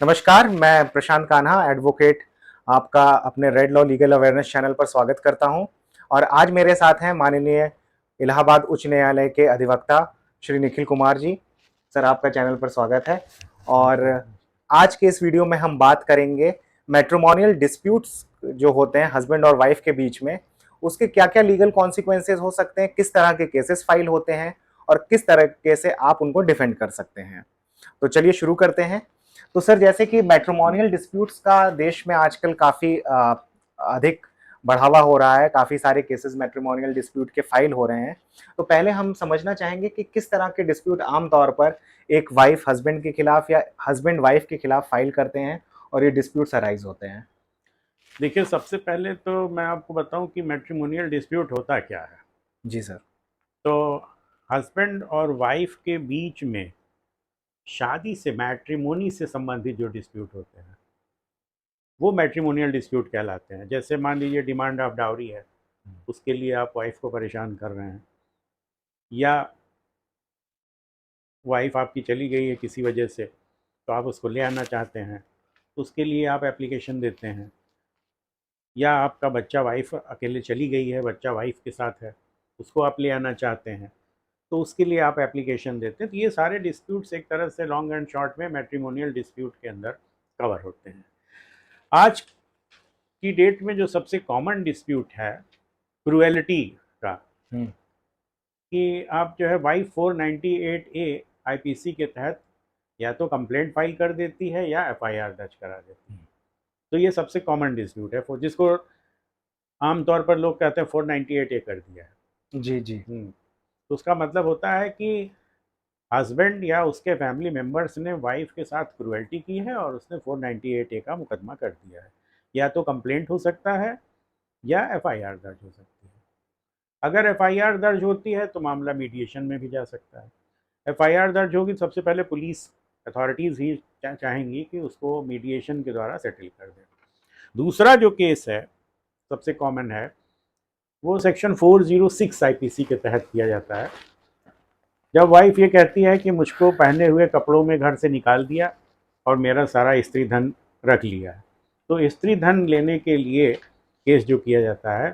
नमस्कार, मैं प्रशांत कान्हा एडवोकेट आपका अपने red law legal awareness channel पर स्वागत करता हूं। और आज मेरे साथ हैं माननीय इलाहाबाद उच्च न्यायालय के अधिवक्ता श्री निखिल कुमार जी। सर, आपका चैनल पर स्वागत है। और आज के इस वीडियो में हम बात करेंगे मैट्रिमोनियल डिस्प्यूट्स जो होते हैं हस्बैंड और वाइफ के बीच में, उसके क्या क्या लीगल कॉन्सिक्वेंसेज हो सकते हैं, किस तरह के केसेस फाइल होते हैं और किस तरीके से आप उनको डिफेंड कर सकते हैं। तो चलिए शुरू करते हैं। तो सर, जैसे कि मैट्रिमोनियल डिस्प्यूट्स का देश में आजकल काफी अधिक बढ़ावा हो रहा है, काफी सारे केसेस मैट्रिमोनियल डिस्प्यूट के फाइल हो रहे हैं। तो पहले हम समझना चाहेंगे कि किस तरह के डिस्प्यूट आमतौर पर एक वाइफ हस्बैंड के खिलाफ या हस्बैंड वाइफ के खिलाफ फाइल करते हैं और ये डिस्प्यूट्स अराइज होते हैं। देखिए, सबसे पहले तो मैं आपको बताऊं कि मैट्रिमोनियल डिस्प्यूट होता क्या है। जी सर। तो हस्बैंड और वाइफ के बीच में शादी से मैट्रिमोनी से संबंधित जो डिस्प्यूट होते हैं वो मैट्रिमोनियल डिस्प्यूट कहलाते हैं। जैसे मान लीजिए डिमांड ऑफ डाउरी है, उसके लिए आप वाइफ को परेशान कर रहे हैं, या वाइफ आपकी चली गई है किसी वजह से तो आप उसको ले आना चाहते हैं, उसके लिए आप एप्लीकेशन देते हैं, या आपका बच्चा, वाइफ अकेले चली गई है, बच्चा वाइफ के साथ है, उसको आप ले आना चाहते हैं तो उसके लिए आप एप्लीकेशन देते हैं। तो ये सारे डिस्प्यूट्स एक तरह से लॉन्ग एंड शॉर्ट में मैट्रिमोनियल डिस्प्यूट के अंदर कवर होते हैं। आज की डेट में जो सबसे कॉमन डिस्प्यूट है क्रुएलिटी का, कि आप जो है वाइफ 498A आईपीसी के तहत या तो कंप्लेंट फाइल कर देती है या एफआईआर दर्ज करा देती है। तो ये सबसे कॉमन डिस्प्यूट है, जिसको आमतौर पर लोग कहते हैं 498A कर दिया है। जी जी। तो उसका मतलब होता है कि हस्बैंड या उसके फैमिली मेम्बर्स ने वाइफ के साथ क्रुएल्टी की है और उसने 498A का मुकदमा कर दिया है। या तो कंप्लेंट हो सकता है या एफआईआर दर्ज हो सकती है। अगर एफआईआर दर्ज होती है तो मामला मीडिएशन में भी जा सकता है। एफआईआर दर्ज होगी, सबसे पहले पुलिस अथॉरिटीज़ ही चाहेंगी कि उसको मीडिएशन के द्वारा सेटल कर दें। दूसरा जो केस है, सबसे कॉमन है, वो सेक्शन 406 आईपीसी के तहत किया जाता है। जब वाइफ ये कहती है कि मुझको पहने हुए कपड़ों में घर से निकाल दिया और मेरा सारा स्त्री धन रख लिया है, तो स्त्री धन लेने के लिए केस जो किया जाता है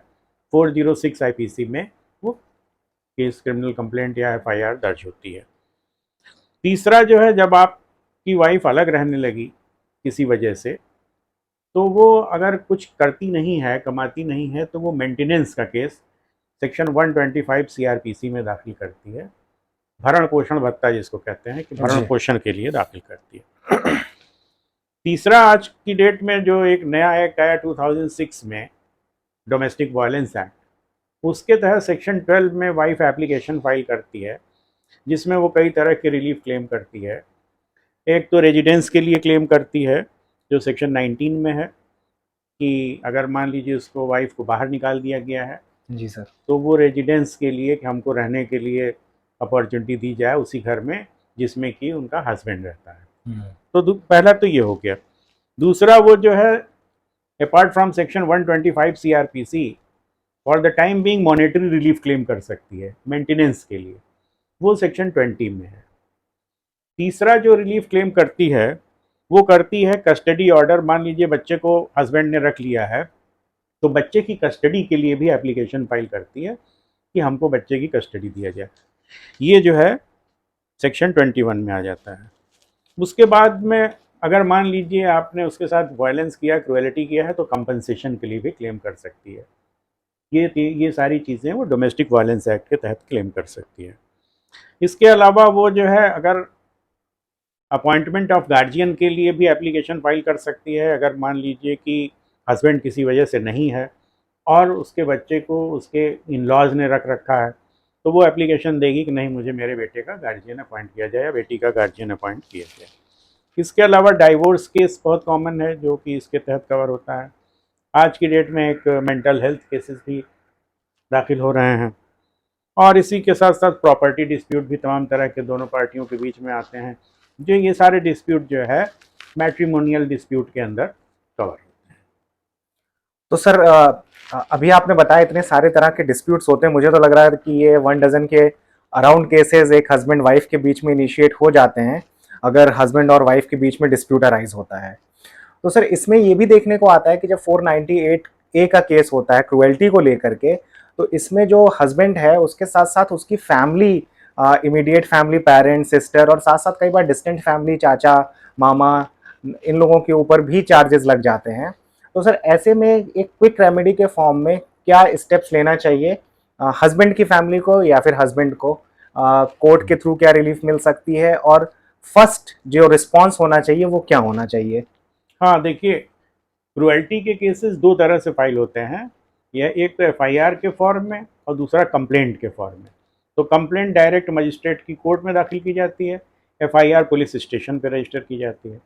406 आईपीसी में, वो केस क्रिमिनल कंप्लेंट या एफआईआर दर्ज होती है। तीसरा जो है, जब आपकी वाइफ अलग रहने लगी किसी वजह से, तो वो अगर कुछ करती नहीं है, कमाती नहीं है, तो वो मेंटेनेंस का केस सेक्शन 125 सीआरपीसी में दाखिल करती है। भरण पोषण भत्ता जिसको कहते हैं, कि भरण जी। पोषण के लिए दाखिल करती है। तीसरा, आज की डेट में जो एक नया एक्ट आया 2006 में, डोमेस्टिक वायलेंस एक्ट, उसके तहत सेक्शन 12 में वाइफ एप्लीकेशन फाइल करती है, जिसमें वो कई तरह के रिलीफ क्लेम करती है। एक तो रेजिडेंस के लिए क्लेम करती है जो सेक्शन 19 में है, कि अगर मान लीजिए उसको, वाइफ को बाहर निकाल दिया गया है, जी सर। तो वो रेजिडेंस के लिए, कि हमको रहने के लिए अपॉर्चुनिटी दी जाए उसी घर में जिसमें कि उनका हस्बैंड रहता है। तो पहला तो ये हो गया। दूसरा, वो जो है apart from section 125 CrPC, for the time being monetary relief claim कर सकती है मेंटेनेंस के लिए, वो सेक्शन 20 में है। तीसरा जो रिलीफ क्लेम करती है, वो करती है कस्टडी ऑर्डर। मान लीजिए बच्चे को हस्बैंड ने रख लिया है, तो बच्चे की कस्टडी के लिए भी एप्लीकेशन फाइल करती है कि हमको बच्चे की कस्टडी दिया जाए। ये जो है सेक्शन 21 में आ जाता है। उसके बाद में अगर मान लीजिए आपने उसके साथ वायलेंस किया, क्रुएलिटी किया है, तो कंपनसेशन के लिए भी क्लेम कर सकती है। ये सारी चीज़ें वो डोमेस्टिक वायलेंस एक्ट के तहत क्लेम कर सकती है। इसके अलावा वो जो है, अगर अपॉइंटमेंट ऑफ गार्जियन के लिए भी एप्लीकेशन फाइल कर सकती है। अगर मान लीजिए कि हस्बैंड किसी वजह से नहीं है और उसके बच्चे को उसके इन लॉज ने रख रखा है, तो वो एप्लीकेशन देगी कि नहीं, मुझे मेरे बेटे का गार्जियन अपॉइंट किया जाए या बेटी का गार्जियन अपॉइंट किया जाए। इसके अलावा डाइवोर्स केस बहुत कॉमन है जो कि इसके तहत कवर होता है। आज की डेट में एक मेंटल हेल्थ केसेस भी दाखिल हो रहे हैं, और इसी के साथ साथ प्रॉपर्टी डिस्प्यूट भी तमाम तरह के दोनों पार्टियों के बीच में आते हैं। जो ये सारे डिस्प्यूट जो है मैट्रिमोनियल डिस्प्यूट के अंदर कवर होते हैं। तो सर, अभी आपने बताया इतने सारे तरह के डिस्प्यूट्स होते हैं, मुझे तो लग रहा है कि ये 1 डजन के अराउंड केसेस एक हस्बैंड वाइफ के बीच में इनिशिएट हो जाते हैं। अगर हस्बैंड और वाइफ के बीच में डिस्प्यूट अराइज होता है। तो सर इसमें ये भी देखने को आता है कि जब 498 ए का केस होता है क्रुएल्टी को लेकर के, तो इसमें जो हस्बैंड है उसके साथ साथ उसकी family, immediate family, parents, sister और साथ साथ कई बार डिस्टेंट फैमिली, चाचा, मामा, इन लोगों के ऊपर भी चार्जेस लग जाते हैं। तो सर ऐसे में एक क्विक रेमेडी के फॉर्म में क्या स्टेप्स लेना चाहिए हस्बैंड की फैमिली को या फिर हस्बैंड को? कोर्ट के थ्रू क्या रिलीफ मिल सकती है और फर्स्ट जो रिस्पॉन्स होना चाहिए वो क्या होना चाहिए? हाँ देखिए, क्रुएल्टी के केसेस दो तरह से फाइल होते हैं। यह एक तो एफआईआर के फॉर्म में और दूसरा कंप्लेंट के फॉर्म में। तो कंप्लेंट डायरेक्ट मजिस्ट्रेट की कोर्ट में दाखिल की जाती है, एफआईआर पुलिस स्टेशन पर रजिस्टर की जाती है।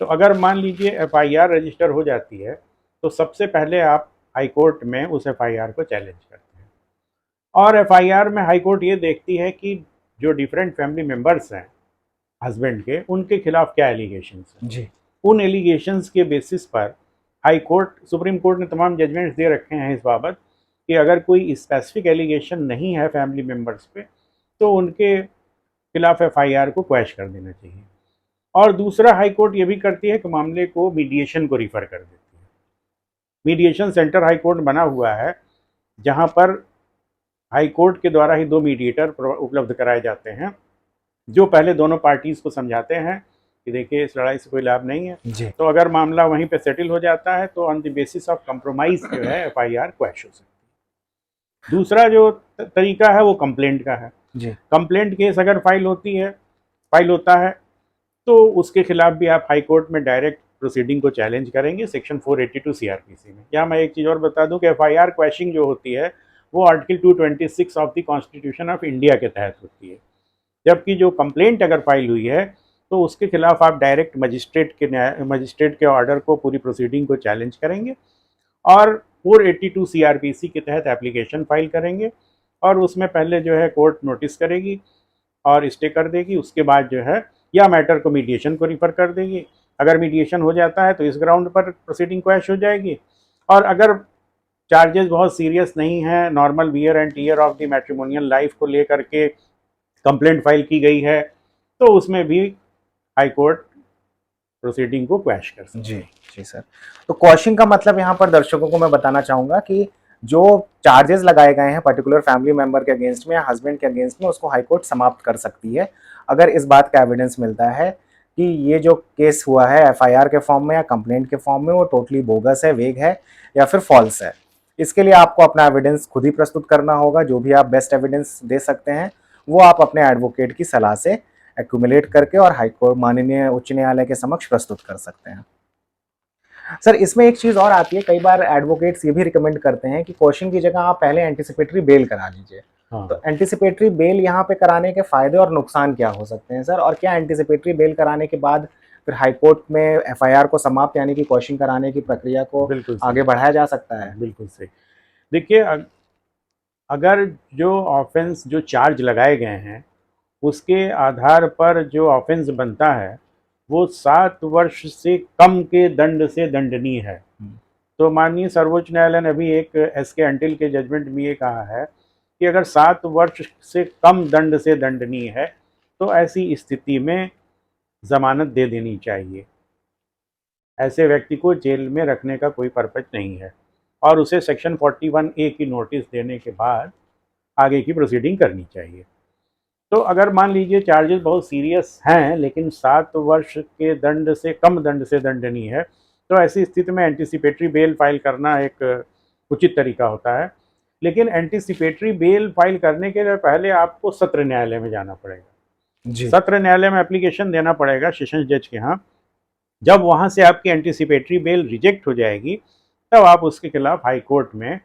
तो अगर मान लीजिए एफआईआर रजिस्टर हो जाती है तो सबसे पहले आप हाई कोर्ट में उस एफआईआर को चैलेंज करते हैं, और एफआईआर में हाई कोर्ट ये देखती है कि जो डिफरेंट फैमिली मेंबर्स हैं हस्बैंड के, उनके खिलाफ क्या एलिगेशंस हैं। जी। उन एलिगेशंस के बेसिस पर हाई कोर्ट, सुप्रीम कोर्ट ने तमाम जजमेंट्स दे रखे हैं इस बाबत कि अगर कोई स्पेसिफिक एलिगेशन नहीं है फैमिली मेंबर्स पे तो उनके खिलाफ एफआईआर को क्वैश कर देना चाहिए। और दूसरा हाई कोर्ट ये भी करती है कि मामले को मीडिएशन को रिफ़र कर देती है। मीडिएशन सेंटर हाई कोर्ट बना हुआ है जहाँ पर हाई कोर्ट के द्वारा ही दो मीडिएटर उपलब्ध कराए जाते हैं, जो पहले दोनों पार्टीज़ को समझाते हैं कि देखिए इस लड़ाई से कोई लाभ नहीं है। जी। तो अगर मामला वहीं पे सेटल हो जाता है तो on the basis of compromise जो है एफआईआर क्वैश हो सकती है। दूसरा जो तरीका है वो कंप्लेंट का है। जी। कंप्लेंट केस अगर फाइल होता है तो उसके खिलाफ भी आप हाई कोर्ट में डायरेक्ट प्रोसीडिंग को चैलेंज करेंगे सेक्शन 482 सीआरपीसी में। यहाँ मैं एक चीज़ और बता दूं कि एफआईआर क्वैशिंग जो होती है वो article 226 of the constitution of India के तहत होती है, जबकि जो कंप्लेंट अगर फाइल हुई है तो उसके खिलाफ आप डायरेक्ट मजिस्ट्रेट के ऑर्डर को, पूरी प्रोसीडिंग को चैलेंज करेंगे और 482 सीआरपीसी के तहत एप्लीकेशन फाइल करेंगे, और उसमें पहले जो है कोर्ट नोटिस करेगी और स्टे कर देगी। उसके बाद जो है या मैटर को मीडिएशन को रिफ़र कर देगी। अगर मीडिएशन हो जाता है तो इस ग्राउंड पर प्रोसीडिंग क्वैश हो जाएगी, और अगर चार्जेस बहुत सीरियस नहीं है, normal wear and tear of the matrimonial life को लेकर के कंप्लेंट फाइल की गई है, तो उसमें भी हाई कोर्ट प्रोसीडिंग को क्वैश कर सकती है। जी। जी सर। तो क्वैशिंग का मतलब यहाँ पर दर्शकों को मैं बताना चाहूँगा कि जो चार्जेस लगाए गए हैं पर्टिकुलर फैमिली मेंबर के अगेंस्ट में या हस्बैंड के अगेंस्ट में, उसको हाई कोर्ट समाप्त कर सकती है अगर इस बात का एविडेंस मिलता है कि ये जो केस हुआ है एफआईआर के फॉर्म में या कंप्लेंट के फॉर्म में वो टोटली बोगस है, वेग है या फिर फॉल्स है। इसके लिए आपको अपना एविडेंस खुद ही प्रस्तुत करना होगा। जो भी आप बेस्ट एविडेंस दे सकते हैं वो आप अपने एडवोकेट की सलाह से एक्यूमुलेट करके और हाईकोर्ट, माननीय उच्च न्यायालय के समक्ष प्रस्तुत कर सकते हैं। सर इसमें एक चीज और आती है, कई बार एडवोकेट्स ये भी रिकमेंड करते हैं कि क्वेश्चन की जगह आप पहले एंटीसिपेटरी बेल करा लीजिए। हाँ। तो एंटीसिपेटरी बेल यहाँ पे कराने के फायदे और नुकसान क्या हो सकते हैं सर, और क्या एंटीसिपेटरी बेल कराने के बाद फिर हाईकोर्ट में एफआईआर को समाप्त यानी कि क्वेश्चन कराने की प्रक्रिया को आगे बढ़ाया जा सकता है? बिल्कुल सही। देखिए, अगर जो ऑफेंस, जो चार्ज लगाए गए हैं उसके आधार पर जो ऑफेंस बनता है वो 7 वर्ष से कम के दंड से दंडनीय है। तो माननीय सर्वोच्च न्यायालय ने अभी एक एस के अंटिल के जजमेंट में ये कहा है कि अगर 7 वर्ष से कम दंड से दंडनीय है तो ऐसी स्थिति में ज़मानत दे देनी चाहिए। ऐसे व्यक्ति को जेल में रखने का कोई पर्पज नहीं है, और उसे सेक्शन 41A की नोटिस देने के बाद आगे की प्रोसीडिंग करनी चाहिए। तो अगर मान लीजिए चार्जेस बहुत सीरियस हैं लेकिन 7 वर्ष के दंड से कम दंड से दंडनीय है, तो ऐसी स्थिति में एंटीसिपेटरी बेल फाइल करना एक उचित तरीका होता है। लेकिन एंटीसिपेटरी बेल फाइल करने के लिए पहले आपको सत्र न्यायालय में जाना पड़ेगा। जी। सत्र न्यायालय में एप्लीकेशन देना पड़ेगा सेशंस जज के यहाँ। जब वहाँ से आपकी एंटीसिपेटरी बेल रिजेक्ट हो जाएगी तब आप उसके खिलाफ हाई कोर्ट में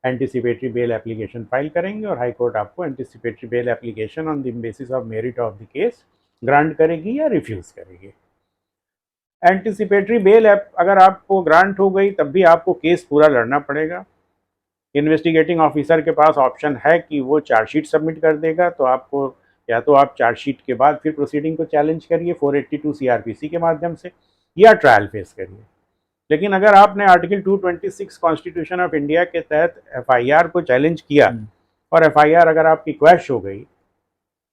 एंटीसिपेटरी बेल एप्लीकेशन फाइल करेंगे, और हाई कोर्ट आपको anticipatory bail application on the basis of merit of the case grant करेगी या रिफ्यूज़ करेगी। एंटीसिपेटरी बेल अगर आपको ग्रांट हो गई तब भी आपको केस पूरा लड़ना पड़ेगा। इन्वेस्टिगेटिंग ऑफिसर के पास ऑप्शन है कि वो चार्जशीट सबमिट कर देगा, तो आपको या तो आप चार्जशीट के बाद फिर प्रोसीडिंग को चैलेंज करिए 482 सीआरपीसी के माध्यम से, या ट्रायल फेस करिए। लेकिन अगर आपने आर्टिकल 226 कॉन्स्टिट्यूशन ऑफ इंडिया के तहत एफआईआर को चैलेंज किया और एफआईआर अगर आपकी क्वैश हो गई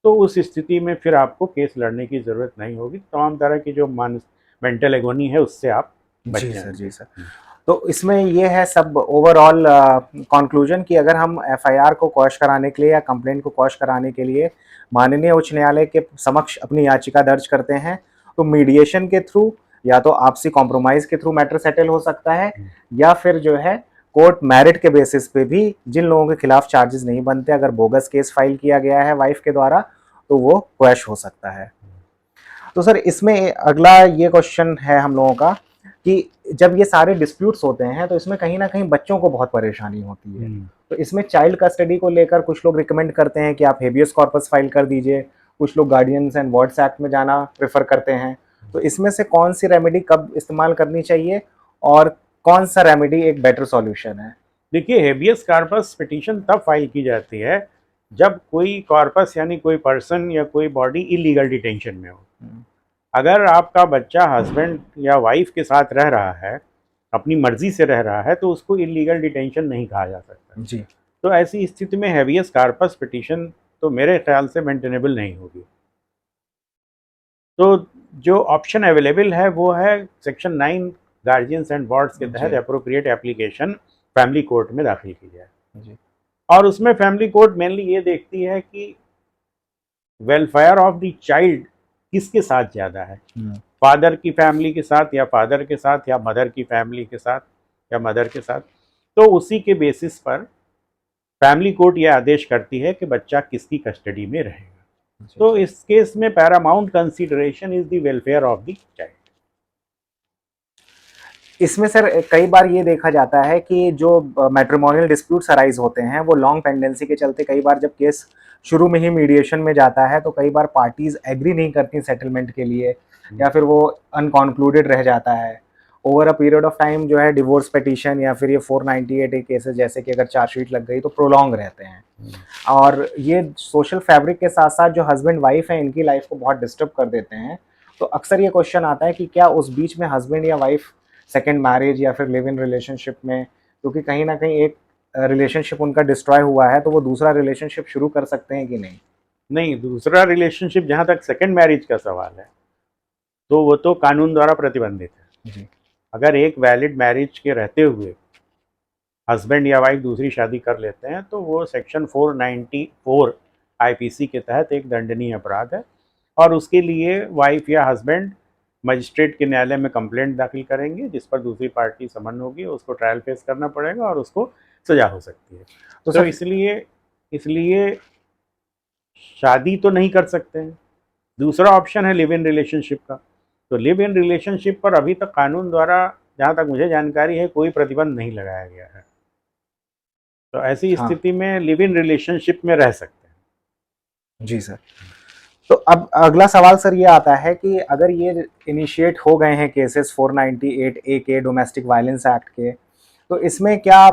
तो उस स्थिति में फिर आपको केस लड़ने की ज़रूरत नहीं होगी। तमाम तरह की जो मेंटल एगोनी है उससे आप बच जी जाएंगे। सर, जी सर। तो इसमें ये है सब ओवरऑल कंक्लूजन कि अगर हम एफआईआर को क्वैश कराने के लिए या कंप्लेंट को क्वैश कराने के लिए माननीय उच्च न्यायालय के समक्ष अपनी याचिका दर्ज करते हैं, तो मीडिएशन के थ्रू या तो आपसी कॉम्प्रोमाइज के थ्रू मैटर सेटल हो सकता है, या फिर जो है कोर्ट मेरिट के बेसिस पे भी जिन लोगों के खिलाफ चार्जेस नहीं बनते, अगर बोगस केस फाइल किया गया है वाइफ के द्वारा, तो वो क्वैश हो सकता है। तो सर इसमें अगला ये क्वेश्चन है हम लोगों का कि जब ये सारे डिस्प्यूट्स होते हैं तो इसमें कहीं ना कहीं बच्चों को बहुत परेशानी होती है। तो इसमें चाइल्ड कस्टडी को लेकर कुछ लोग रिकमेंड करते हैं कि आप हेबियस कॉर्पस फाइल कर दीजिए, कुछ लोग गार्डियंस एंड वार्ड्स एक्ट में जाना प्रेफर करते हैं। तो इसमें से कौन सी रेमेडी कब इस्तेमाल करनी चाहिए और कौन सा रेमेडी एक बेटर सॉल्यूशन है? देखिए, हेबियस कॉर्पस पिटीशन तब फाइल की जाती है जब कोई कॉर्पस यानी कोई पर्सन या कोई बॉडी इलीगल डिटेंशन में हो। अगर आपका बच्चा हस्बैंड या वाइफ के साथ रह रहा है, अपनी मर्जी से रह रहा है, तो उसको इलीगल डिटेंशन नहीं कहा जा सकता जी। तो ऐसी स्थिति में हेबियस कॉर्पस पिटीशन तो मेरे ख्याल से मेंटेनेबल नहीं होगी। तो जो ऑप्शन अवेलेबल है वो है सेक्शन 9 गार्जियंस एंड वार्ड्स के तहत अप्रोप्रिएट एप्लीकेशन फैमिली कोर्ट में दाखिल की जाए। जी। और उसमें फैमिली कोर्ट मेनली ये देखती है कि वेलफेयर ऑफ द चाइल्ड किसके साथ ज़्यादा है, फादर की फैमिली के साथ या फादर के साथ या मदर की फैमिली के साथ या मदर के साथ। तो उसी के बेसिस पर फैमिली कोर्ट यह आदेश करती है कि बच्चा किसकी कस्टडी में रहेगा। तो इस केस में Paramount consideration is the welfare of the child. इसमें सर कई बार ये देखा जाता है कि जो मैट्रिमोनियल डिस्प्यूट्स अराइज होते हैं वो लॉन्ग पेंडेंसी के चलते कई बार जब केस शुरू में ही मीडिएशन में जाता है तो कई बार पार्टीज एग्री नहीं करती सेटलमेंट के लिए, या फिर वो अनकॉन्क्लूडेड रह जाता है। Over a period of time जो है डिवोर्स पिटीशन या फिर ये 498 केसेस जैसे कि अगर चार्जशीट लग गई तो प्रोलॉन्ग रहते हैं, और ये सोशल फैब्रिक के साथ साथ जो हस्बैंड वाइफ है इनकी लाइफ को बहुत डिस्टर्ब कर देते हैं। तो अक्सर ये क्वेश्चन आता है कि क्या उस बीच में हस्बैंड या वाइफ सेकेंड मैरिज या फिर लिव इन रिलेशनशिप में, क्योंकि कहीं ना कहीं एक रिलेशनशिप उनका डिस्ट्रॉय हुआ है, तो वो दूसरा रिलेशनशिप शुरू कर सकते हैं कि नहीं? नहीं, दूसरा रिलेशनशिप जहाँ तक सेकेंड मैरिज का सवाल है तो वो तो कानून द्वारा प्रतिबंधित है। जी। अगर एक वैलिड मैरिज के रहते हुए हस्बैंड या वाइफ दूसरी शादी कर लेते हैं तो वो सेक्शन 494 आईपीसी के तहत एक दंडनीय अपराध है, और उसके लिए वाइफ या हस्बैंड मजिस्ट्रेट के न्यायालय में कंप्लेंट दाखिल करेंगे जिस पर दूसरी पार्टी समन होगी, उसको ट्रायल फेस करना पड़ेगा और उसको सजा हो सकती है। तो इसलिए शादी तो नहीं कर सकते हैं। दूसरा ऑप्शन है लिव इन रिलेशनशिप का। तो लिव इन रिलेशनशिप पर अभी तक कानून द्वारा, जहाँ तक मुझे जानकारी है, कोई प्रतिबंध नहीं लगाया गया है। तो ऐसी स्थिति में लिव इन रिलेशनशिप में रह सकते हैं। जी सर। तो अब अगला सवाल सर ये आता है कि अगर ये इनिशिएट हो गए हैं केसेस 498 ए के डोमेस्टिक वायलेंस एक्ट के, तो इसमें क्या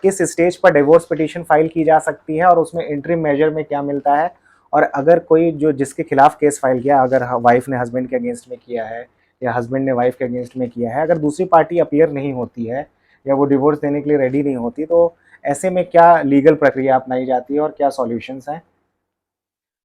किस स्टेज पर डिवोर्स पिटीशन फाइल की जा सकती है और उसमें इंटरिम मेजर में क्या मिलता है? और अगर कोई जो जिसके खिलाफ केस फाइल किया, अगर वाइफ ने हस्बैंड के अगेंस्ट में किया है या हस्बैंड ने वाइफ के अगेंस्ट में किया है, अगर दूसरी पार्टी अपीयर नहीं होती है या वो डिवोर्स देने के लिए रेडी नहीं होती, तो ऐसे में क्या लीगल प्रक्रिया अपनाई जाती है और क्या सॉल्यूशंस हैं?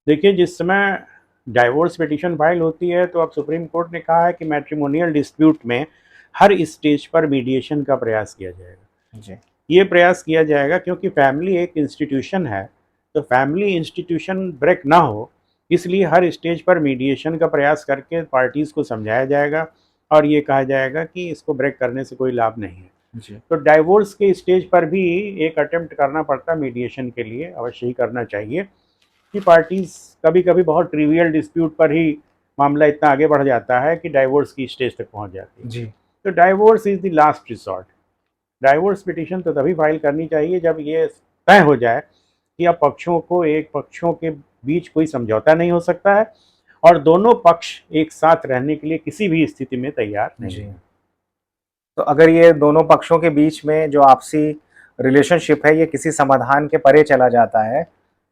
देखिए, जिस समय डाइवोर्स पिटीशन फाइल होती है तो अब सुप्रीम कोर्ट ने कहा है कि मैट्रिमोनियल डिस्प्यूट में हर स्टेज पर मीडिएशन का प्रयास किया जाएगा। जी। ये प्रयास किया जाएगा क्योंकि फैमिली एक इंस्टीट्यूशन है, तो फैमिली इंस्टीट्यूशन ब्रेक ना हो इसलिए हर स्टेज पर मीडिएशन का प्रयास करके पार्टीज़ को समझाया जाएगा और ये कहा जाएगा कि इसको ब्रेक करने से कोई लाभ नहीं है। जी। तो डाइवोर्स के स्टेज पर भी एक अटेम्प्ट करना पड़ता है मीडिएशन के लिए, अवश्य ही करना चाहिए कि पार्टीज़ कभी कभी बहुत ट्रिवियल डिस्प्यूट पर ही मामला इतना आगे बढ़ जाता है कि डाइवोर्स की स्टेज तक पहुंच जाती है। जी। तो divorce is the last resort. Divorce petition तो तभी फाइल करनी चाहिए जब ये तय हो जाए कि अब पक्षों के बीच कोई समझौता नहीं हो सकता है और दोनों पक्ष एक साथ रहने के लिए किसी भी स्थिति में तैयार नहीं है। तो अगर ये दोनों पक्षों के बीच में जो आपसी रिलेशनशिप है ये किसी समाधान के परे चला जाता है,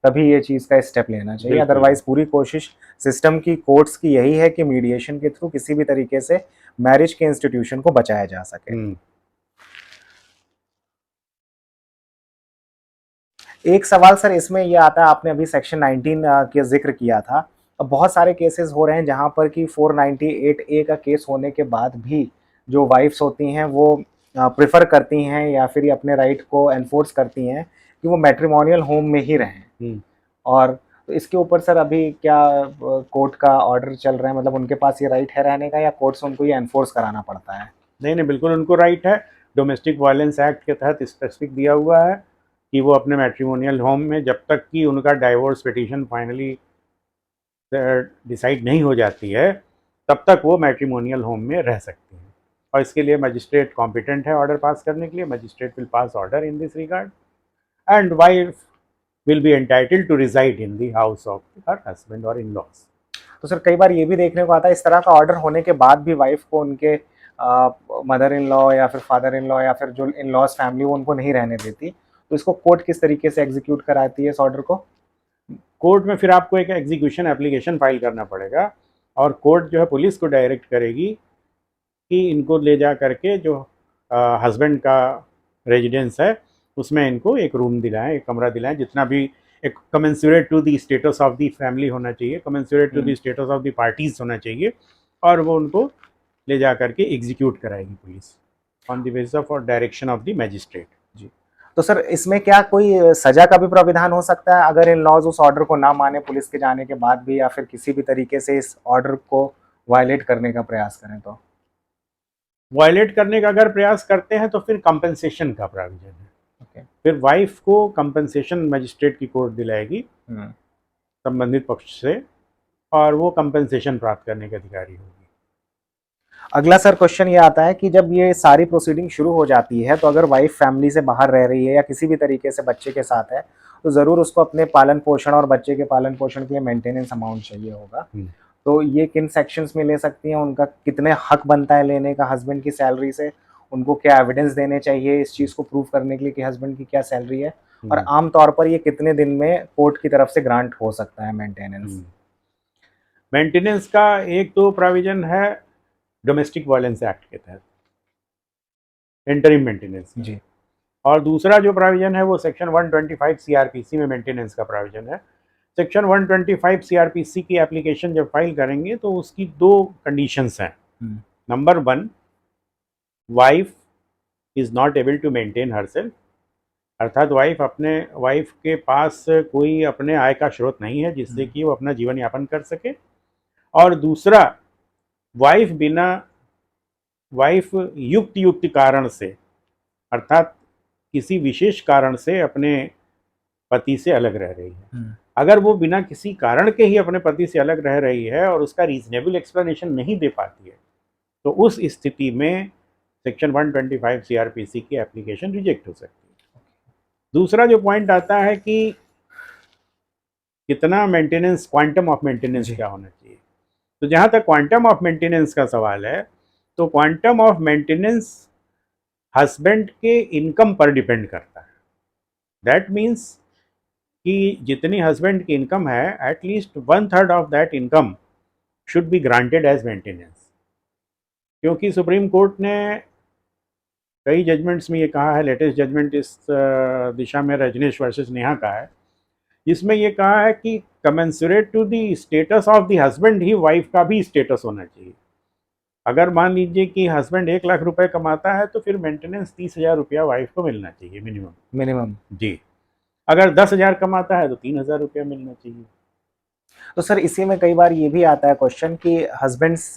तभी ये चीज़ का स्टेप लेना चाहिए। अदरवाइज पूरी कोशिश सिस्टम की, कोर्ट्स की यही है कि मीडिएशन के थ्रू किसी भी तरीके से मैरिज के इंस्टीट्यूशन को बचाया जा सके। एक सवाल सर इसमें ये आता है, आपने अभी सेक्शन 19 के जिक्र किया था। अब बहुत सारे केसेस हो रहे हैं जहाँ पर कि 498 ए का केस होने के बाद भी जो वाइफ्स होती हैं वो प्रेफर करती हैं या फिर ये अपने राइट को एनफोर्स करती हैं कि वो मैट्रिमोनियल होम में ही रहें। और तो इसके ऊपर सर अभी क्या कोर्ट का ऑर्डर चल रहा है, मतलब उनके पास ये राइट है रहने का या कोर्ट से उनको ये एनफोर्स कराना पड़ता है? नहीं नहीं, बिल्कुल उनको राइट है। डोमेस्टिक वायलेंस एक्ट के तहत स्पेसिफिक दिया हुआ है कि वो अपने मैट्रिमोनियल होम में, जब तक कि उनका डाइवोर्स पिटीशन फाइनली डिसाइड नहीं हो जाती है, तब तक वो मैट्रिमोनियल होम में रह सकती हैं। और इसके लिए मजिस्ट्रेट कॉम्पिटेंट है ऑर्डर पास करने के लिए। Magistrate will pass order in this regard and wife will be entitled to reside in the house of her husband or in-laws. तो सर कई बार ये भी देखने को आता है इस तरह का ऑर्डर होने के बाद भी वाइफ को उनके मदर इन लॉ या फिर फादर इन लॉ या फिर जो इन लॉज फैमिली वो उनको नहीं रहने देती, तो इसको कोर्ट किस तरीके से एग्जीक्यूट कराती है इस ऑर्डर को? कोर्ट में फिर आपको एक एग्जीक्यूशन एप्लीकेशन फाइल करना पड़ेगा और कोर्ट जो है पुलिस को डायरेक्ट करेगी कि इनको ले जा करके जो हस्बैंड का रेजिडेंस है उसमें इनको एक रूम दिलाएं, एक कमरा दिलाएं, जितना भी एक commensurate to the status of the family होना चाहिए, commensurate to the status of the parties होना चाहिए, और वो उनको ले जा करके एग्जीक्यूट कराएगी police on the basis of और डायरेक्शन ऑफ द मैजिस्ट्रेट। जी, तो सर इसमें क्या कोई सजा का भी प्राविधान हो सकता है अगर इन लॉज उस ऑर्डर को ना माने पुलिस के जाने के बाद भी, या फिर किसी भी तरीके से इस ऑर्डर को वायलेट करने का प्रयास करें तो? वायलेट करने का अगर प्रयास करते हैं तो फिर कंपनसेशन का प्राविधान है। फिर वाइफ को कंपनसेशन मजिस्ट्रेट की कोर्ट दिलाएगी संबंधित पक्ष से, और वो कंपनसेशन प्राप्त करने के अधिकारी होगी। अगला सर क्वेश्चन ये आता है कि जब ये सारी प्रोसीडिंग शुरू हो जाती है तो अगर वाइफ फैमिली से बाहर रह रही है या किसी भी तरीके से बच्चे के साथ है, तो ज़रूर उसको अपने पालन पोषण और बच्चे के पालन पोषण के लिए मेंटेनेंस अमाउंट चाहिए होगा। तो ये किन सेक्शंस में ले सकती हैं, उनका कितने हक बनता है लेने का हस्बैंड की सैलरी से, उनको क्या एविडेंस देने चाहिए इस चीज़ को प्रूव करने के लिए कि हस्बैंड की क्या सैलरी है, और आम तौर पर ये कितने दिन में कोर्ट की तरफ से ग्रांट हो सकता है मेंटेनेंस? मेंटेनेंस का एक तो प्रोविजन है डोमेस्टिक वायलेंस एक्ट के तहत, इंटरिम मेंटेनेंस जी, और दूसरा जो प्रोविजन है वो सेक्शन 125 सीआरपीसी में मेंटेनेंस का प्रोविजन है। सेक्शन 125 सीआरपीसी की एप्लीकेशन जब फाइल करेंगे तो उसकी दो कंडीशंस हैं। Number 1, wife is not able to maintain herself, अर्थात वाइफ के पास कोई अपने आय का स्रोत नहीं है जिससे कि वो अपना जीवन यापन कर सके। और दूसरा, वाइफ युक्त कारण से, अर्थात किसी विशेष कारण से अपने पति से अलग रह रही है। अगर वो बिना किसी कारण के ही अपने पति से अलग रह रही है और उसका रीजनेबल एक्सप्लेनेशन नहीं दे पाती है, तो उस स्थिति में सेक्शन 125 सीआरपीसी की एप्लीकेशन रिजेक्ट हो सकती है। दूसरा जो पॉइंट आता है कि कितना मेंटेनेंस, क्वांटम ऑफ मेंटेनेंस क्या होना चाहिए, तो जहाँ तक क्वांटम ऑफ मेंटेनेंस का सवाल है, तो क्वांटम ऑफ मेंटेनेंस हस्बैंड के इनकम पर डिपेंड करता है। दैट मीन्स कि जितनी हस्बैंड की इनकम है, at least 1/3 of that income should be granted as maintenance. क्योंकि सुप्रीम कोर्ट ने कई जजमेंट्स में ये कहा है, लेटेस्ट जजमेंट इस दिशा में रजनीश वर्सेस नेहा का है, जिसमें ये कहा है कि commensurate to the status of the husband ही वाइफ का भी स्टेटस होना चाहिए। अगर मान लीजिए कि हस्बैंड 1 लाख रुपए कमाता है तो फिर मेंटेनेंस 30,000 रुपया वाइफ को मिलना चाहिए मिनिमम जी। अगर 10,000 कमाता है तो 3,000 रुपया मिलना चाहिए। तो सर इसी में कई बार ये भी आता है क्वेश्चन कि हस्बैंड्स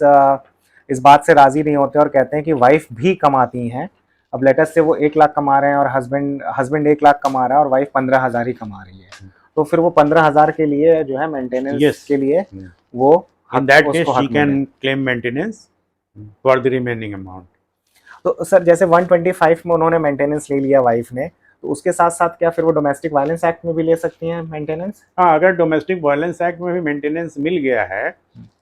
इस बात से राजी नहीं होते और कहते हैं कि वाइफ भी कमाती हैं। अब लेटेस्ट से वो 1 लाख कमा रहे हैं और हस्बैंड 1 लाख कमा रहा है और वाइफ 15,000 ही कमा रही है, तो फिर वो 15,000 के लिए जो है मेंटेनेंस के लिए वो in that case she can claim maintenance for the remaining amount. तो सर जैसे 125 में उन्होंने मेंटेनेंस ले लिया वाइफ ने, तो उसके साथ साथ क्या फिर वो डोमेस्टिक वायलेंस एक्ट में भी ले सकती हैं मेंटेनेंस? हाँ, अगर डोमेस्टिक वायलेंस एक्ट में भी मेंटेनेंस मिल गया है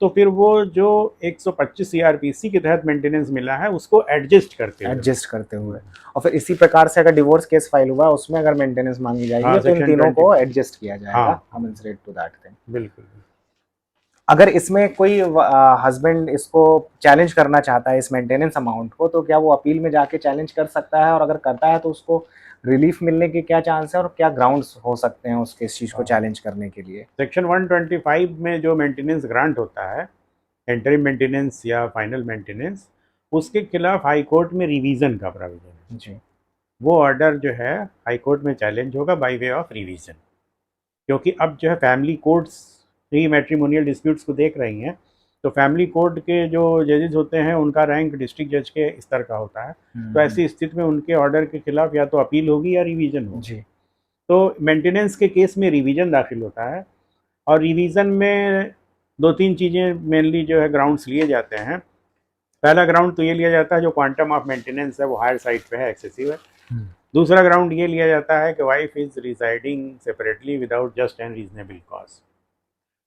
तो फिर वो जो 125 सीआरपीसी के तहत मेंटेनेंस मिला है उसको एडजस्ट करते हुए और फिर इसी प्रकार से अगर डिवोर्स केस फाइल हुआ उसमें अगर मेंटेनेंस मांगी जाएगी तो इन तीनों को एडजस्ट किया जाएगा कमेंसरेट टू दैट थिंग। बिल्कुल। अगर इसमें कोई हस्बैंड इसको चैलेंज करना चाहता है इस मेंटेनेंस अमाउंट को, तो क्या वो अपील में जाके चैलेंज कर सकता है, और अगर करता है तो उसको रिलीफ मिलने के क्या चांस है और क्या ग्राउंड्स हो सकते हैं उसके इस चीज़ को चैलेंज करने के लिए? सेक्शन 125 में जो मेंटेनेंस ग्रांट होता है, इंटरिम मेंटेनेंस या फाइनल मेंटेनेंस, उसके खिलाफ हाई कोर्ट में रिवीजन का प्रोविजन है। जी। वो ऑर्डर जो है हाई कोर्ट में चैलेंज होगा बाय वे ऑफ रिवीजन, क्योंकि अब जो है फैमिली कोर्ट्स ही मैट्रिमोनियल डिस्प्यूट्स को देख रही हैं। तो फैमिली कोर्ट के जो जजेस होते हैं उनका रैंक डिस्ट्रिक्ट जज के स्तर का होता है। तो ऐसी स्थिति में उनके ऑर्डर के खिलाफ या तो अपील होगी या रिवीजन होगी। जी। तो मेंटेनेंस के केस में रिवीजन दाखिल होता है, और रिवीजन में दो तीन चीज़ें मेनली जो है ग्राउंड्स लिए जाते हैं। पहला ग्राउंड तो ये लिया जाता है जो क्वांटम ऑफ मेंटेनेंस है वो हायर साइड पे है, एक्सेसिव है। दूसरा ग्राउंड ये लिया जाता है कि wife is residing separately without just and reasonable cause.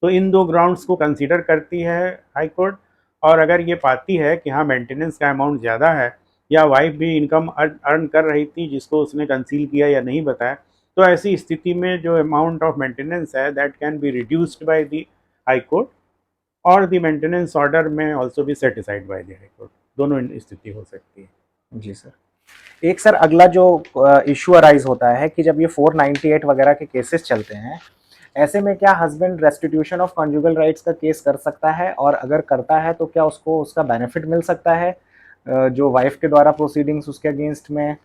तो इन दो ग्राउंड्स को कंसीडर करती है हाई कोर्ट, और अगर ये पाती है कि हाँ मेंटेनेंस का अमाउंट ज़्यादा है या वाइफ भी इनकम अर्न कर रही थी जिसको उसने कंसील किया या नहीं बताया, तो ऐसी स्थिति में जो अमाउंट ऑफ मेंटेनेंस है that can be reduced by the high court, और द मेंटेनेंस ऑर्डर में also be set aside by the high court. दोनों स्थिति हो सकती है। जी सर। एक सर अगला जो इशू अराइज होता है कि जब ये 498 वगैरह के केसेस चलते हैं, ऐसे में क्या husband restitution of conjugal rights का केस कर सकता है, और अगर करता है तो क्या उसको उसका बेनिफिट मिल सकता है जो वाइफ के द्वारा प्रोसीडिंग्स उसके अगेंस्ट में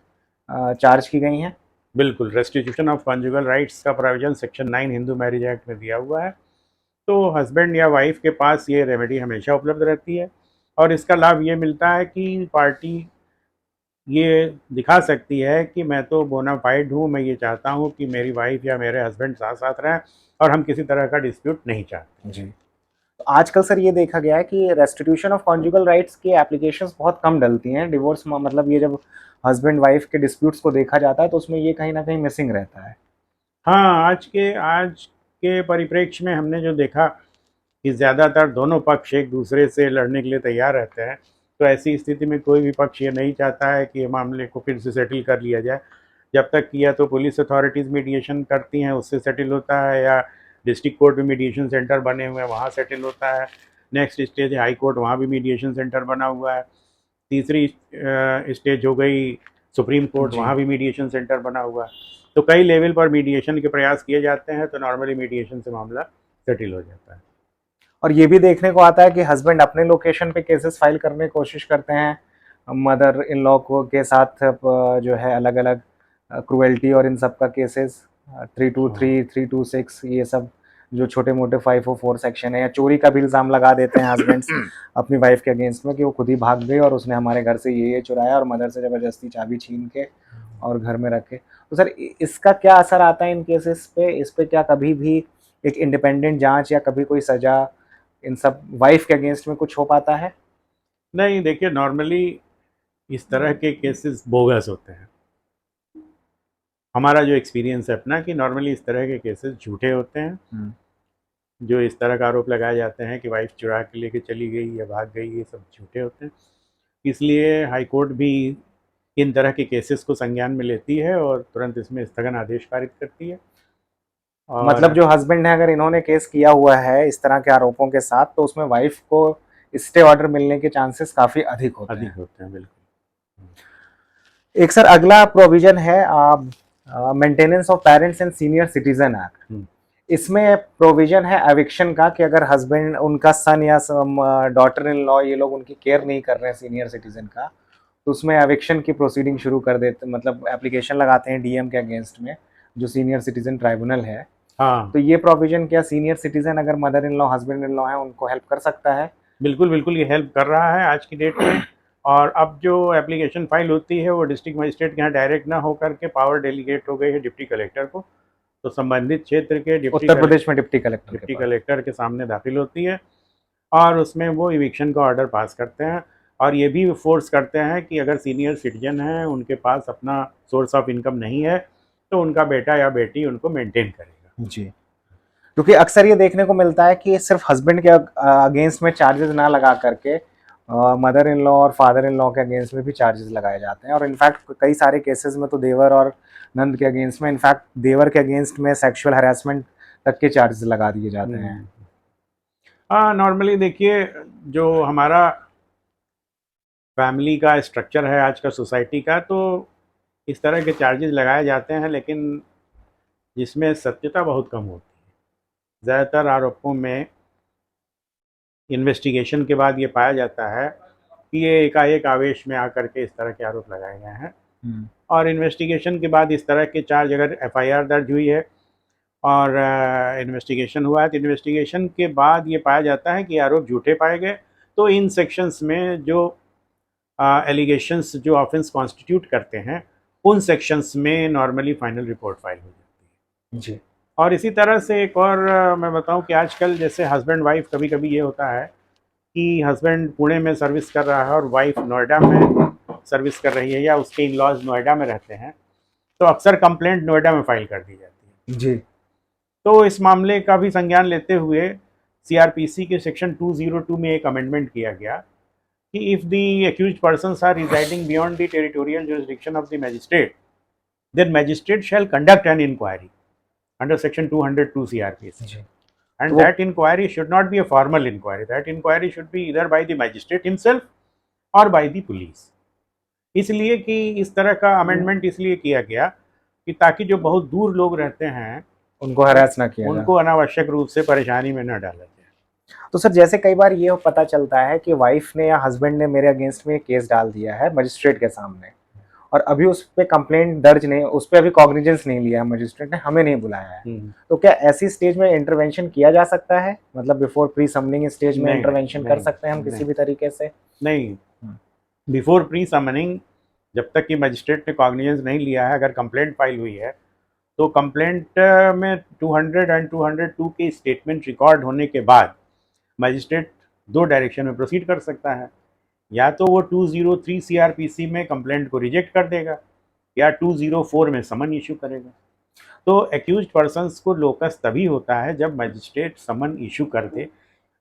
चार्ज की गई हैं? बिल्कुल, रेस्टिट्यूशन ऑफ कॉन्जुगल राइट्स का provision section 9 Hindu marriage act में दिया हुआ है। तो हस्बैंड या वाइफ के पास ये रेमेडी हमेशा उपलब्ध रहती है, और इसका लाभ ये मिलता है कि पार्टी ये दिखा सकती है कि मैं तो बोनाफाइड हूँ, मैं ये चाहता हूँ कि मेरी वाइफ या मेरे हस्बैंड साथ साथ रहें, और हम किसी तरह का डिस्प्यूट नहीं चाहते। जी। तो आजकल सर ये देखा गया है कि रेस्टिट्यूशन ऑफ कॉन्जुगल राइट्स की एप्लीकेशंस बहुत कम डलती हैं डिवोर्स, मतलब ये जब हस्बैंड वाइफ के डिस्प्यूट्स को देखा जाता है तो उसमें ये कहीं ना कहीं मिसिंग रहता है। हाँ, आज के परिप्रेक्ष्य में हमने जो देखा कि ज़्यादातर दोनों पक्ष एक दूसरे से लड़ने के लिए तैयार रहते हैं। तो ऐसी स्थिति में कोई भी पक्ष ये नहीं चाहता है कि मामले को फिर से सेटल कर लिया जाए। जब तक कि या तो पुलिस अथॉरिटीज़ मीडिएशन करती हैं उससे सेटल होता है, या डिस्ट्रिक्ट कोर्ट में मीडिएशन सेंटर बने हुए हैं वहाँ सेटल होता है। नेक्स्ट स्टेज है हाई कोर्ट, वहाँ भी मीडिएशन सेंटर बना हुआ है। तीसरी स्टेज हो गई सुप्रीम कोर्ट, जी। वहाँ भी मीडिएशन सेंटर बना हुआ है। तो कई लेवल पर मीडिएशन के प्रयास किए जाते हैं, तो नॉर्मली मीडिएशन से मामला सेटल हो जाता है। और ये भी देखने को आता है कि हस्बैंड अपने लोकेशन पे केसेस फाइल करने की कोशिश करते हैं, मदर इन लॉ को के साथ जो है अलग अलग क्रुएल्टी और इन सब का केसेस 323 326 ये सब जो छोटे मोटे 504 सेक्शन है, या चोरी का भी इल्ज़ाम लगा देते हैं हस्बैंड्स अपनी वाइफ के अगेंस्ट में कि वो खुद ही भाग गई और उसने हमारे घर से ये चुराया और मदर से ज़बरदस्ती चाबी छीन के और घर में रखे। तो सर इसका क्या असर आता है इन केसेस पे? इस पे क्या कभी भी एक इंडिपेंडेंट जांच या कभी कोई सजा इन सब वाइफ के अगेंस्ट में कुछ हो पाता है? नहीं, देखिए नॉर्मली इस तरह के केसेस बोगस होते हैं। हमारा जो एक्सपीरियंस है अपना कि नॉर्मली इस तरह के केसेस झूठे होते हैं। जो इस तरह का आरोप लगाए जाते हैं कि वाइफ चुरा के लेके चली गई या भाग गई, ये सब झूठे होते हैं। इसलिए हाई कोर्ट भी इन तरह के केसेस को संज्ञान में लेती है और तुरंत इसमें स्थगन आदेश पारित करती है। मतलब और जो हस्बैंड है अगर इन्होंने केस किया हुआ है इस तरह के आरोपों के साथ, तो उसमें वाइफ को स्टे ऑर्डर मिलने के चांसेस काफी अधिक होते अधिक हैं। होते हैं, बिल्कुल। एक सर अगला प्रोविजन है maintenance of parents and senior citizen act. इसमें प्रोविजन है एविक्शन का कि अगर हस्बैंड उनका सन या डॉटर इन लॉ ये लोग उनकी केयर नहीं कर रहे हैं सीनियर सिटीजन का, तो उसमें एविक्शन की प्रोसीडिंग शुरू कर देते, मतलब एप्लीकेशन लगाते हैं डीएम के अगेंस्ट में जो सीनियर सिटीजन ट्राइब्यूनल है। हाँ, तो ये प्रोविजन क्या सीनियर सिटीजन अगर mother in law husband in law है उनको हेल्प कर सकता है? बिल्कुल बिल्कुल, ये हेल्प कर रहा है आज की डेट में। और अब जो एप्लीकेशन फाइल होती है वो डिस्ट्रिक्ट मजिस्ट्रेट के यहाँ डायरेक्ट ना होकर के पावर डेलीगेट हो गई है डिप्टी कलेक्टर को। तो संबंधित क्षेत्र के उत्तर प्रदेश में डिप्टी कलेक्टर के डिप्टी पास। कलेक्टर के सामने दाखिल होती है, और उसमें वो इविक्शन का ऑर्डर पास करते हैं। और ये भी फोर्स करते हैं कि अगर सीनियर सिटीजन हैं उनके पास अपना सोर्स ऑफ इनकम नहीं है तो उनका बेटा या बेटी उनको मेंटेन करेगा। जी। क्योंकि अक्सर ये देखने को मिलता है कि सिर्फ हस्बैंड के अगेंस्ट में चार्जेस ना लगा करके मदर इन लॉ और फादर इन लॉ के अगेंस्ट में भी चार्जेस लगाए जाते हैं, और इनफैक्ट कई सारे केसेस में तो देवर और नंद के अगेंस्ट में, इनफैक्ट देवर के अगेंस्ट में सेक्सुअल हरासमेंट तक के चार्जेस लगा दिए जाते हैं। हाँ, नॉर्मली देखिए जो हमारा फैमिली का स्ट्रक्चर है आज का सोसाइटी का, तो इस तरह के चार्जेस लगाए जाते हैं, लेकिन जिसमें सत्यता बहुत कम होती है। ज़्यादातर आरोपों में इन्वेस्टिगेशन के बाद ये पाया जाता है कि ये एकाएक आवेश में आकर के इस तरह के आरोप लगाए गए हैं, और इन्वेस्टिगेशन के बाद इस तरह के चार्ज, अगर एफआईआर दर्ज हुई है और इन्वेस्टिगेशन हुआ है, तो इन्वेस्टिगेशन के बाद ये पाया जाता है कि आरोप झूठे पाए गए, तो इन सेक्शंस में जो एलिगेशंस जो ऑफेंस कॉन्स्टिट्यूट करते हैं, उन सेक्शंस में नॉर्मली फाइनल रिपोर्ट फाइल हो जाती है जी। और इसी तरह से एक और मैं बताऊं कि आजकल जैसे हस्बैंड वाइफ, कभी कभी ये होता है कि हस्बैंड पुणे में सर्विस कर रहा है और वाइफ नोएडा में सर्विस कर रही है, या उसके इन लॉज नोएडा में रहते हैं, तो अक्सर कंप्लेंट नोएडा में फाइल कर दी जाती है। जी। तो इस मामले का भी संज्ञान लेते हुए सीआरपीसी के सेक्शन 202 में एक अमेंडमेंट किया गया कि if the accused persons are residing beyond the territorial jurisdiction of the magistrate, then magistrate shall conduct an inquiry under section 202 CRPC. And that inquiry should not be a formal inquiry. That inquiry should be either by the magistrate himself or by the police. इसलिए कि इस तरह का amendment इसलिए किया गया कि ताकि जो बहुत दूर लोग रहते हैं उनको हरास ना किया उनको अनावश्यक रूप से परेशानी में न डाला जाए। तो सर जैसे कई बार ये पता चलता है कि वाइफ ने या हस्बैंड ने मेरे अगेंस्ट में केस डाल दिया है मजिस्ट्रेट के सामने, और अभी उस पर कंप्लेंट दर्ज नहीं, उस पर अभी कॉग्निजेंस नहीं लिया है मजिस्ट्रेट ने, हमें नहीं बुलाया है, तो क्या ऐसी स्टेज में इंटरवेंशन किया जा सकता है? मतलब बिफोर प्री समनिंग स्टेज में इंटरवेंशन कर सकते हैं हम किसी भी तरीके से? नहीं, बिफोर प्री समनिंग जब तक कि मजिस्ट्रेट ने कॉग्निजेंस नहीं लिया है, अगर कंप्लेंट फाइल हुई है तो कंप्लेंट में 200 एंड 202 के स्टेटमेंट रिकॉर्ड होने के बाद मजिस्ट्रेट दो डायरेक्शन में प्रोसीड कर सकता है। या तो वो 203 सीआरपीसी में कंप्लेंट को रिजेक्ट कर देगा, या 204 में समन इशू करेगा। तो एक्यूज्ड पर्सन्स को लोकस तभी होता है जब मजिस्ट्रेट समन इशू कर दे,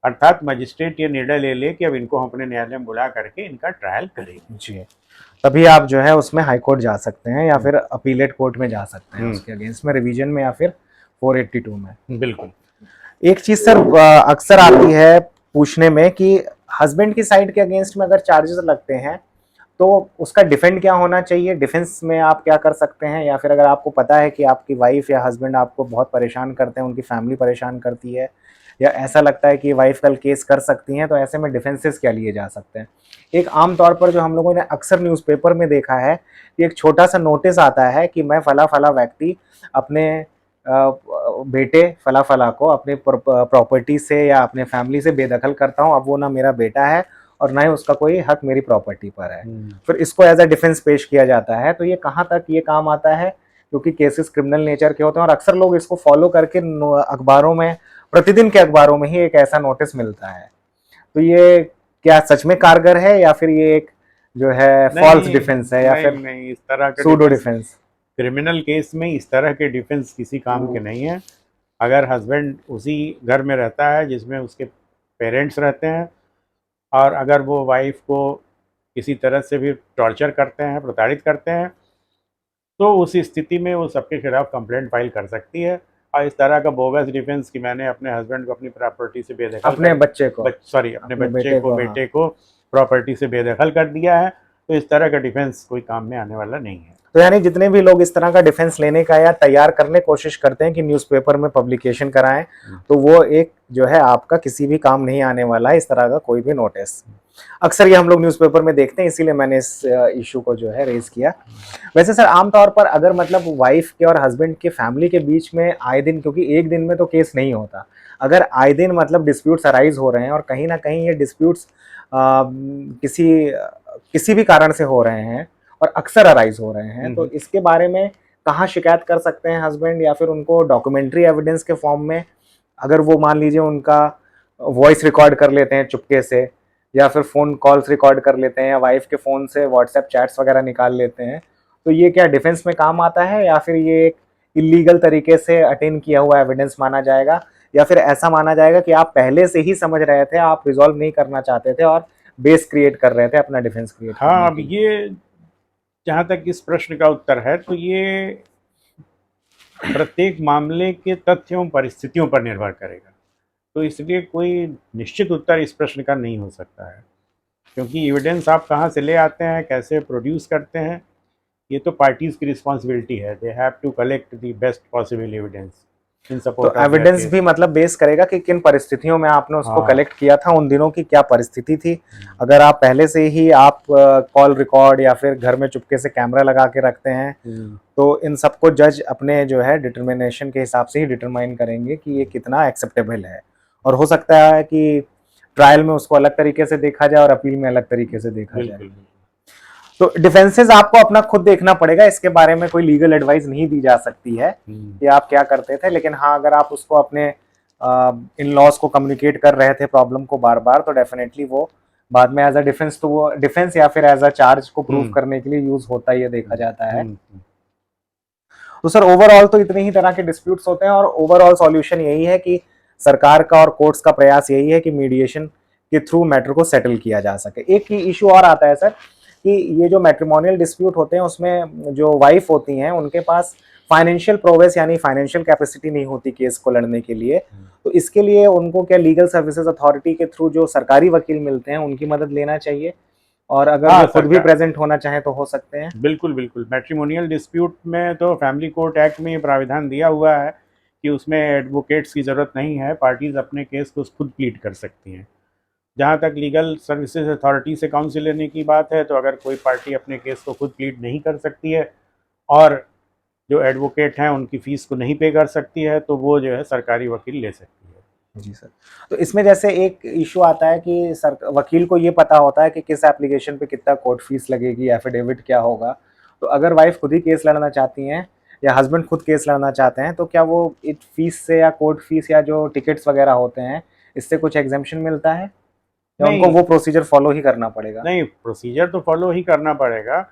अर्थात मजिस्ट्रेट ये निर्णय ले ले कि अब इनको हम अपने न्यायालय में बुला करके इनका ट्रायल करेंगे। जी, तभी आप जो है उसमें हाई कोर्ट जा सकते हैं या फिर अपीलेट कोर्ट में जा सकते हैं उसके अगेंस्ट में, रिवीजन में या फिर 482 में। बिल्कुल। एक चीज सर अक्सर आती है पूछने में कि हस्बैंड की साइड के अगेंस्ट में अगर चार्जेस लगते हैं तो उसका डिफेंड क्या होना चाहिए, डिफेंस में आप क्या कर सकते हैं, या फिर अगर आपको पता है कि आपकी वाइफ या हस्बैंड आपको बहुत परेशान करते हैं, उनकी फैमिली परेशान करती है, या ऐसा लगता है कि वाइफ कल केस कर सकती हैं, तो ऐसे में डिफेंसेस क्या लिए जा सकते हैं? एक आम तौर पर जो हम लोगों ने अक्सर न्यूज़पेपर में देखा है कि एक छोटा सा नोटिस आता है कि मैं फला फला व्यक्ति अपने बेटे फला फला को अपने प्रॉपर्टी से या अपने फैमिली से बेदखल करता हूँ, अब वो ना मेरा बेटा है और ना ही उसका कोई हक मेरी प्रॉपर्टी पर है, फिर इसको एज अ डिफेंस पेश किया जाता है। तो ये कहाँ तक ये काम आता है, क्योंकि केसेस क्रिमिनल नेचर के होते हैं और अक्सर लोग इसको फॉलो करके अखबारों में, प्रतिदिन के अखबारों में ही एक ऐसा नोटिस मिलता है, तो ये क्या सच में कारगर है या फिर ये एक जो है फॉल्स डिफेंस है, या फिर नहीं, इस तरह का सूडो डिफेंस? क्रिमिनल केस में इस तरह के डिफेंस किसी काम के नहीं है। अगर हस्बैंड उसी घर में रहता है जिसमें उसके पेरेंट्स रहते हैं, और अगर वो वाइफ को किसी तरह से भी टॉर्चर करते हैं, प्रताड़ित करते हैं, तो उस स्थिति में वो सबके खिलाफ कंप्लेंट फाइल कर सकती है। और इस तरह का बोगस डिफेंस कि मैंने अपने हस्बैंड को अपनी प्रॉपर्टी से बेदखल अपने बच्चे को अपने बेटे को प्रॉपर्टी से बेदखल कर दिया है, तो इस तरह का डिफेंस कोई काम में आने वाला नहीं है। तो यानी जितने भी लोग इस तरह का डिफेंस लेने का या तैयार करने की कोशिश करते हैं कि न्यूज़पेपर में पब्लिकेशन कराएं, तो वो एक जो है आपका किसी भी काम नहीं आने वाला है इस तरह का कोई भी नोटिस। अक्सर ये हम लोग न्यूज़पेपर में देखते हैं, इसीलिए मैंने इस इशू को जो है रेज किया। वैसे सर आमतौर पर अगर मतलब वाइफ के और हस्बैंड के फैमिली के बीच में आए दिन, क्योंकि एक दिन में तो केस नहीं होता, अगर आए दिन मतलब डिस्प्यूट्स अराइज हो रहे हैं और कहीं ना कहीं ये डिस्प्यूट्स किसी भी कारण से हो रहे हैं और अक्सर अराइज हो रहे हैं, तो इसके बारे में कहाँ शिकायत कर सकते हैं हस्बैंड, या फिर उनको डॉक्यूमेंट्री एविडेंस के फॉर्म में, अगर वो मान लीजिए उनका वॉइस रिकॉर्ड कर लेते हैं चुपके से, या फिर फ़ोन कॉल्स रिकॉर्ड कर लेते हैं, या वाइफ के फ़ोन से व्हाट्सएप चैट्स वगैरह निकाल लेते हैं, तो ये क्या डिफेंस में काम आता है, या फिर ये एक इलीगल तरीके से अटेन किया हुआ एविडेंस माना जाएगा, या फिर ऐसा माना जाएगा कि आप पहले से ही समझ रहे थे, आप रिजॉल्व नहीं करना चाहते थे और बेस क्रिएट कर रहे थे अपना डिफेंस क्रिएट? हाँ, अब ये जहाँ तक इस प्रश्न का उत्तर है, तो ये प्रत्येक मामले के तथ्यों एवं परिस्थितियों पर निर्भर करेगा, तो इसलिए कोई निश्चित उत्तर इस प्रश्न का नहीं हो सकता है, क्योंकि एविडेंस आप कहाँ से ले आते हैं, कैसे प्रोड्यूस करते हैं, ये तो पार्टीज की रिस्पॉन्सिबिलिटी है, they have to collect the best possible evidence in support तो एविडेंस भी मतलब बेस करेगा कि किन परिस्थितियों में आपने उसको हाँ। कलेक्ट किया था, उन दिनों की क्या परिस्थिति थी। अगर आप पहले से ही आप कॉल रिकॉर्ड या फिर घर में चुपके से कैमरा लगा के रखते हैं तो इन सबको जज अपने जो है डिटर्मिनेशन के हिसाब से ही डिटरमाइन करेंगे कि ये कितना एक्सेप्टेबल है। और हो सकता है कि ट्रायल में उसको अलग तरीके से देखा जाए और अपील में अलग तरीके से देखा जाए। तो डिफेंसेस आपको अपना खुद देखना पड़ेगा, इसके बारे में कोई लीगल एडवाइस नहीं दी जा सकती है कि आप क्या करते थे। लेकिन हाँ, अगर आप उसको अपने इन लॉज को कम्युनिकेट कर रहे थे प्रॉब्लम को बार बार, तो डेफिनेटली वो बाद में एज अ डिफेंस, तो वो डिफेंस या फिर एज अ चार्ज को प्रूव करने के लिए यूज होता ही देखा जाता है। तो सर ओवरऑल तो इतने ही तरह के डिस्प्यूट्स होते हैं और ओवरऑल सॉल्यूशन यही है कि सरकार का और कोर्ट्स का प्रयास यही है कि मीडिएशन के थ्रू मैटर को सेटल किया जा सके। एक ही इशू और आता है सर कि ये जो मैट्रिमोनियल डिस्प्यूट होते हैं उसमें जो वाइफ होती हैं उनके पास फाइनेंशियल प्रोग्रेस यानी फाइनेंशियल कैपेसिटी नहीं होती केस को लड़ने के लिए। तो इसके लिए उनको क्या लीगल सर्विसेज अथॉरिटी के थ्रू जो सरकारी वकील मिलते हैं उनकी मदद लेना चाहिए, और अगर वो खुद भी प्रेजेंट होना चाहे तो हो सकते हैं? बिल्कुल बिल्कुल। मैट्रिमोनियल डिस्प्यूट में तो फैमिली कोर्ट एक्ट में ये प्राविधान दिया हुआ है कि उसमें एडवोकेट्स की ज़रूरत नहीं है, पार्टीज अपने केस को खुद प्लीड कर सकती हैं। जहाँ तक लीगल सर्विसेज अथॉरिटी से काउंसिल लेने की बात है, तो अगर कोई पार्टी अपने केस को खुद प्लीड नहीं कर सकती है और जो एडवोकेट हैं उनकी फ़ीस को नहीं पे कर सकती है, तो वो जो है सरकारी वकील ले सकती है। जी सर। तो इसमें जैसे एक इशू आता है कि सर वकील को ये पता होता है कि किस एप्लीकेशन पे कितना कोर्ट फीस लगेगी, एफिडेविट क्या होगा। तो अगर वाइफ खुद ही केस लड़ना चाहती हैं या हस्बैंड खुद केस लड़ना चाहते हैं तो क्या वो इस फीस से या कोर्ट फीस या जो टिकट्स वगैरह होते हैं इससे कुछ एग्जेम्पशन मिलता है या उनको वो प्रोसीजर फॉलो ही करना पड़ेगा? नहीं, प्रोसीजर तो फॉलो ही करना पड़ेगा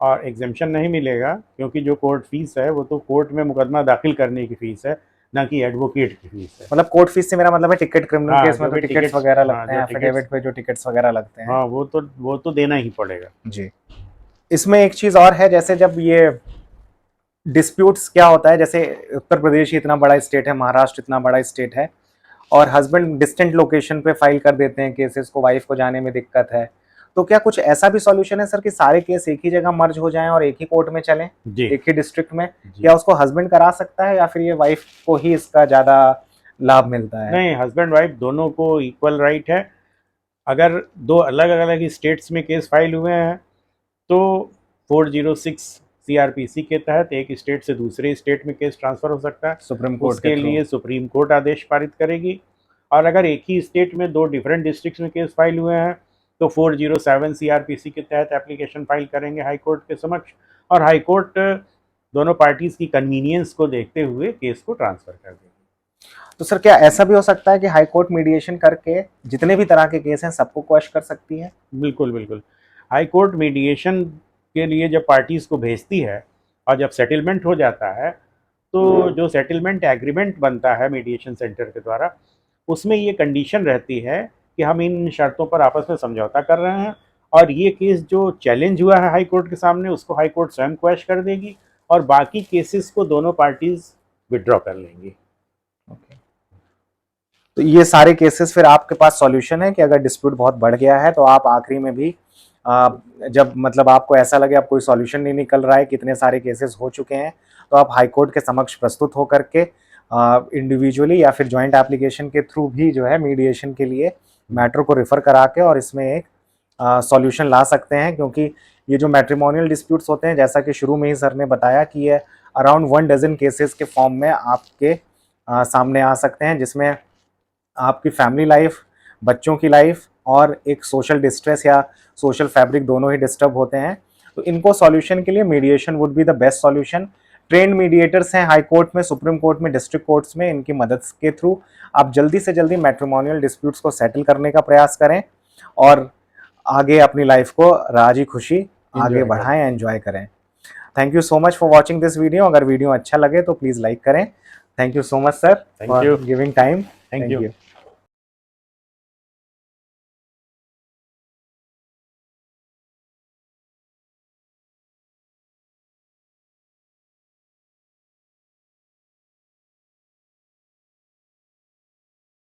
और एग्जेम्पशन नहीं मिलेगा, क्योंकि जो कोर्ट फीस है वो तो कोर्ट में मुकदमा दाखिल करने की फीस है, ना कि एडवोकेट की फीस है। मतलब कोर्ट फीस से मेरा मतलब है टिकट, क्रिमिनल केस में तो टिकट्स वगैरह लगते हैं, एफिडेविट पे जो टिकट्स वगैरह लगते हैं, हाँ वो तो देना ही पड़ेगा जी। इसमें एक चीज और है, जैसे जब ये डिस्प्यूट्स क्या होता है, जैसे उत्तर प्रदेश ही इतना बड़ा स्टेट है, महाराष्ट्र इतना बड़ा स्टेट है और हस्बैंड डिस्टेंट लोकेशन पे फाइल कर देते हैं केसेस को, वाइफ को जाने में दिक्कत है, तो क्या कुछ ऐसा भी सॉल्यूशन है सर कि सारे केस एक ही जगह मर्ज हो जाएं और एक ही कोर्ट में चलें, एक ही डिस्ट्रिक्ट में? क्या उसको हस्बैंड करा सकता है या फिर ये वाइफ को ही इसका ज्यादा लाभ मिलता है? नहीं, हस्बैंड वाइफ दोनों को इक्वल राइट है। अगर दो अलग अलग स्टेट्स में केस फाइल हुए हैं तो 406 CRPC के तहत एक स्टेट से दूसरे स्टेट में केस ट्रांसफर हो सकता है। सुप्रीम कोर्ट के लिए सुप्रीम कोर्ट आदेश पारित करेगी। और अगर एक ही स्टेट में दो डिफरेंट डिस्ट्रिक्ट्स में केस फाइल हुए हैं तो 407 CRPC के तहत एप्लीकेशन फाइल करेंगे हाई कोर्ट के समक्ष, और हाई कोर्ट दोनों पार्टीज की कन्वीनियंस को देखते हुए केस को ट्रांसफर कर देगी। तो सर क्या ऐसा भी हो सकता है कि हाई कोर्ट मीडिएशन करके जितने भी तरह के केस हैं सबको क्वैश कर सकती है? बिल्कुल बिल्कुल। हाई कोर्ट मीडिएशन के लिए जब पार्टीज को भेजती है और जब सेटलमेंट हो जाता है तो जो सेटलमेंट एग्रीमेंट बनता है मीडिएशन सेंटर के द्वारा, उसमें ये कंडीशन रहती है कि हम इन शर्तों पर आपस में समझौता कर रहे हैं और ये केस जो चैलेंज हुआ है हाई कोर्ट के सामने उसको हाई कोर्ट स्वयं क्वैश कर देगी और बाकी केसेस को दोनों पार्टीज विड्रॉ कर लेंगी। तो ये सारे केसेस फिर आपके पास सॉल्यूशन है कि अगर डिस्प्यूट बहुत बढ़ गया है तो आप आखिरी में भी जब मतलब आपको ऐसा लगे अब कोई सॉल्यूशन नहीं निकल रहा है, कितने सारे केसेस हो चुके हैं, तो आप हाई कोर्ट के समक्ष प्रस्तुत होकर के इंडिविजुअली या फिर जॉइंट एप्लीकेशन के थ्रू भी जो है मीडिएशन के लिए मैटर को रेफर करा के और इसमें एक सॉल्यूशन ला सकते हैं। क्योंकि ये जो मैट्रिमोनियल डिस्प्यूट्स होते हैं, जैसा कि शुरू में ही सर ने बताया कि ये अराउंड 1 डज़न केसेस के फॉर्म में आपके सामने आ सकते हैं, जिसमें आपकी फैमिली लाइफ, बच्चों की लाइफ और एक सोशल डिस्ट्रेस या सोशल फैब्रिक दोनों ही डिस्टर्ब होते हैं। तो इनको सॉल्यूशन के लिए mediation would be the best solution. Trend mediators हैं हाई कोर्ट में, सुप्रीम कोर्ट में, डिस्ट्रिक्ट कोर्ट्स में, इनकी मदद के थ्रू आप जल्दी से जल्दी मैट्रिमोनियल डिस्प्यूट्स को सेटल करने का प्रयास करें और आगे अपनी लाइफ को राजी खुशी आगे बढ़ाएं, एंजॉय करें। Thank you so much for watching this video. अगर वीडियो अच्छा लगे तो प्लीज़ लाइक करें। Thank you so much sir for giving time. Thank you.